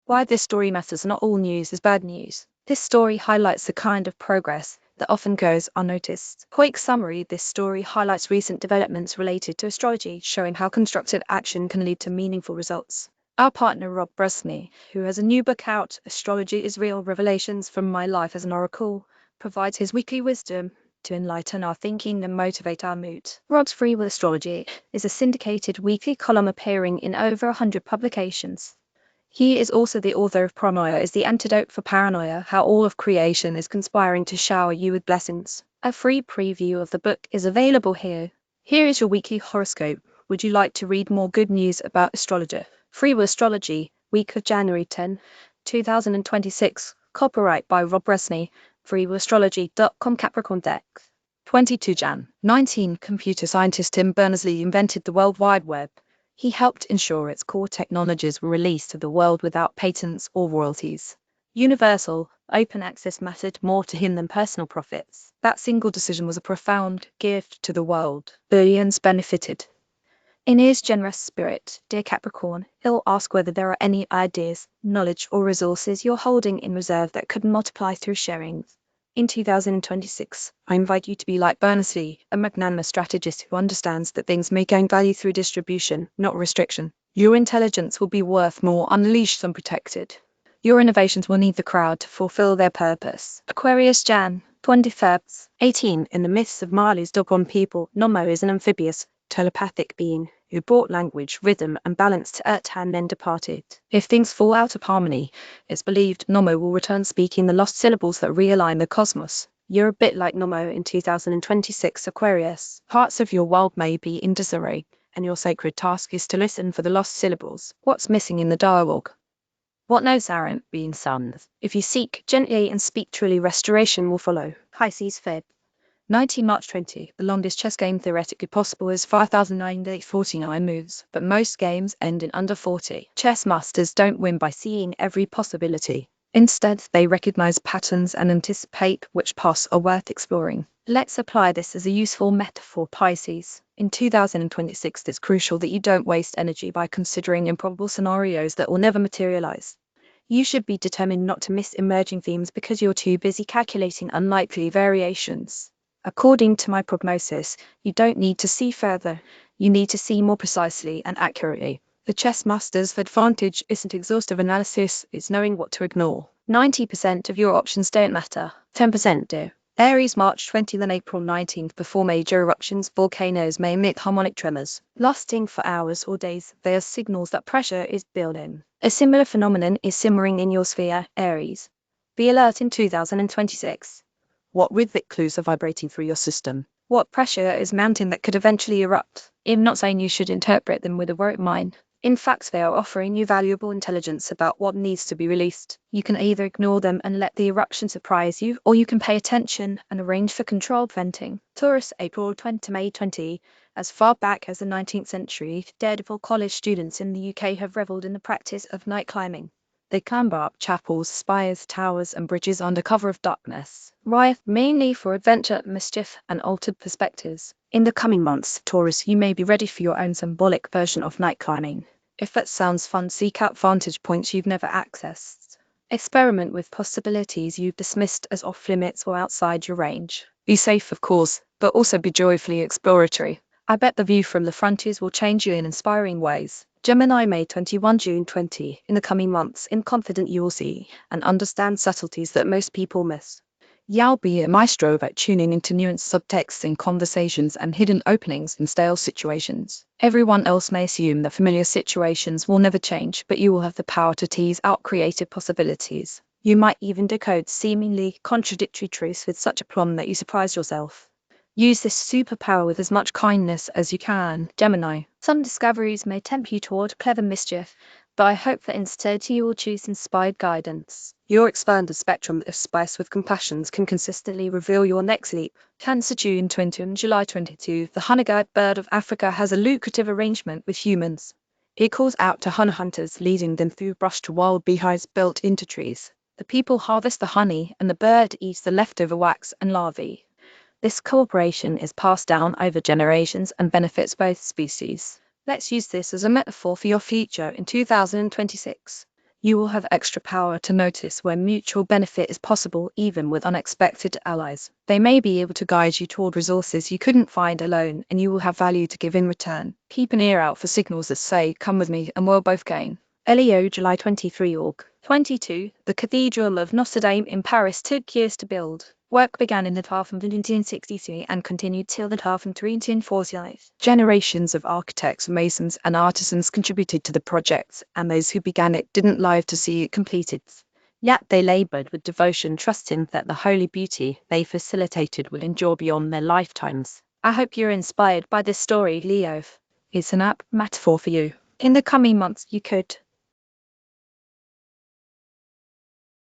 Why this story matters. Not all news is bad news. This story highlights the kind of progress that often goes unnoticed. Quick summary: this story highlights recent developments related to astrology, showing how constructive action can lead to meaningful results. Our partner Rob Brezsny, who has a new book out, Astrology Is Real, Revelations from My Life as an Oracle, provides his weekly wisdom to enlighten our thinking and motivate our mood. Rob's Free Will Astrology is a syndicated weekly column appearing in over 100 publications. He is also the author of Paranoia is the Antidote for Paranoia, How All of Creation is Conspiring to Shower You with Blessings. A free preview of the book is available here. Here is your weekly horoscope. Would you like to read more good news about astrology? Free Will Astrology, week of January 10, 2026. Copyright by Rob Brezsny, freewillastrology.com. Capricorn Deck. 22 Jan. 19. Computer scientist Tim Berners-Lee invented the World Wide Web. He helped ensure its core technologies were released to the world without patents or royalties. Universal, open access mattered more to him than personal profits. That single decision was a profound gift to the world. Billions benefited. In his generous spirit, dear Capricorn, he'll ask whether there are any ideas, knowledge, or resources you're holding in reserve that could multiply through sharing. In 2026, I invite you to be like Berners-Lee, a magnanimous strategist who understands that things may gain value through distribution, not restriction. Your intelligence will be worth more unleashed than protected. Your innovations will need the crowd to fulfill their purpose. Aquarius Jan. 21st. 18. In the myths of Marley's dog on people, Nomo is an amphibious, telepathic being who brought language, rhythm, and balance to Earth and then departed. If things fall out of harmony, it's believed Nomo will return speaking the lost syllables that realign the cosmos. You're a bit like Nomo in 2026, Aquarius. Parts of your world may be in disarray, and your sacred task is to listen for the lost syllables. What's missing in the dialogue? What notes aren't being sung? If you seek gently and speak truly, restoration will follow. Pisces Feb. 19 March 20. The longest chess game theoretically possible is 5,949 moves, but most games end in under 40. Chess masters don't win by seeing every possibility. Instead, they recognize patterns and anticipate which paths are worth exploring. Let's apply this as a useful metaphor, Pisces. In 2026, it's crucial that you don't waste energy by considering improbable scenarios that will never materialize. You should be determined not to miss emerging themes because you're too busy calculating unlikely variations. According to my prognosis, you don't need to see further, you need to see more precisely and accurately. The chess master's advantage isn't exhaustive analysis, it's knowing what to ignore. 90% of your options don't matter, 10% do. Aries March 20th and April 19th. Before major eruptions, volcanoes may emit harmonic tremors. Lasting for hours or days, they are signals that pressure is building. A similar phenomenon is simmering in your sphere, Aries. Be alert in 2026. What rhythmic clues are vibrating through your system? What pressure is mounting that could eventually erupt? I'm not saying you should interpret them with a worried mind. In fact, they are offering you valuable intelligence about what needs to be released. You can either ignore them and let the eruption surprise you, or you can pay attention and arrange for controlled venting. Taurus, April 20 to May 20. As far back as the 19th century, daredevil college students in the UK have reveled in the practice of night climbing. They clamber up chapels, spires, towers, and bridges under cover of darkness. Riot mainly for adventure, mischief, and altered perspectives. In the coming months, Taurus, you may be ready for your own symbolic version of night climbing. If that sounds fun, seek out vantage points you've never accessed. Experiment with possibilities you've dismissed as off-limits or outside your range. Be safe, of course, but also be joyfully exploratory. I bet the view from the frontiers will change you in inspiring ways. Gemini, May 21, June 20. In the coming months, in confident you will see and understand subtleties that most people miss. You'll be a maestro at tuning into nuanced subtexts in conversations and hidden openings in stale situations. Everyone else may assume that familiar situations will never change, but you will have the power to tease out creative possibilities. You might even decode seemingly contradictory truths with such aplomb that you surprise yourself. Use this superpower with as much kindness as you can, Gemini. Some discoveries may tempt you toward clever mischief, but I hope that instead you will choose inspired guidance. Your expanded spectrum of spice with compassions can consistently reveal your next leap. Cancer, June 20 and July 22. The honey-guide bird of Africa has a lucrative arrangement with humans. It calls out to honey hunters, leading them through brush to wild beehives built into trees. The people harvest the honey, and the bird eats the leftover wax and larvae. This cooperation is passed down over generations and benefits both species. Let's use this as a metaphor for your future in 2026. You will have extra power to notice where mutual benefit is possible even with unexpected allies. They may be able to guide you toward resources you couldn't find alone, and you will have value to give in return. Keep an ear out for signals that say, "Come with me and we'll both gain." Leo, July 23 org. 22. The Cathedral of Notre Dame in Paris took years to build. Work began in the half of 1963 and continued till the half of 1945. Generations of architects, masons, and artisans contributed to the project, and those who began it didn't live to see it completed. Yet they labored with devotion, trusting that the holy beauty they facilitated will endure beyond their lifetimes. I hope you're inspired by this story, Leo. It's an apt metaphor for you. In the coming months, you could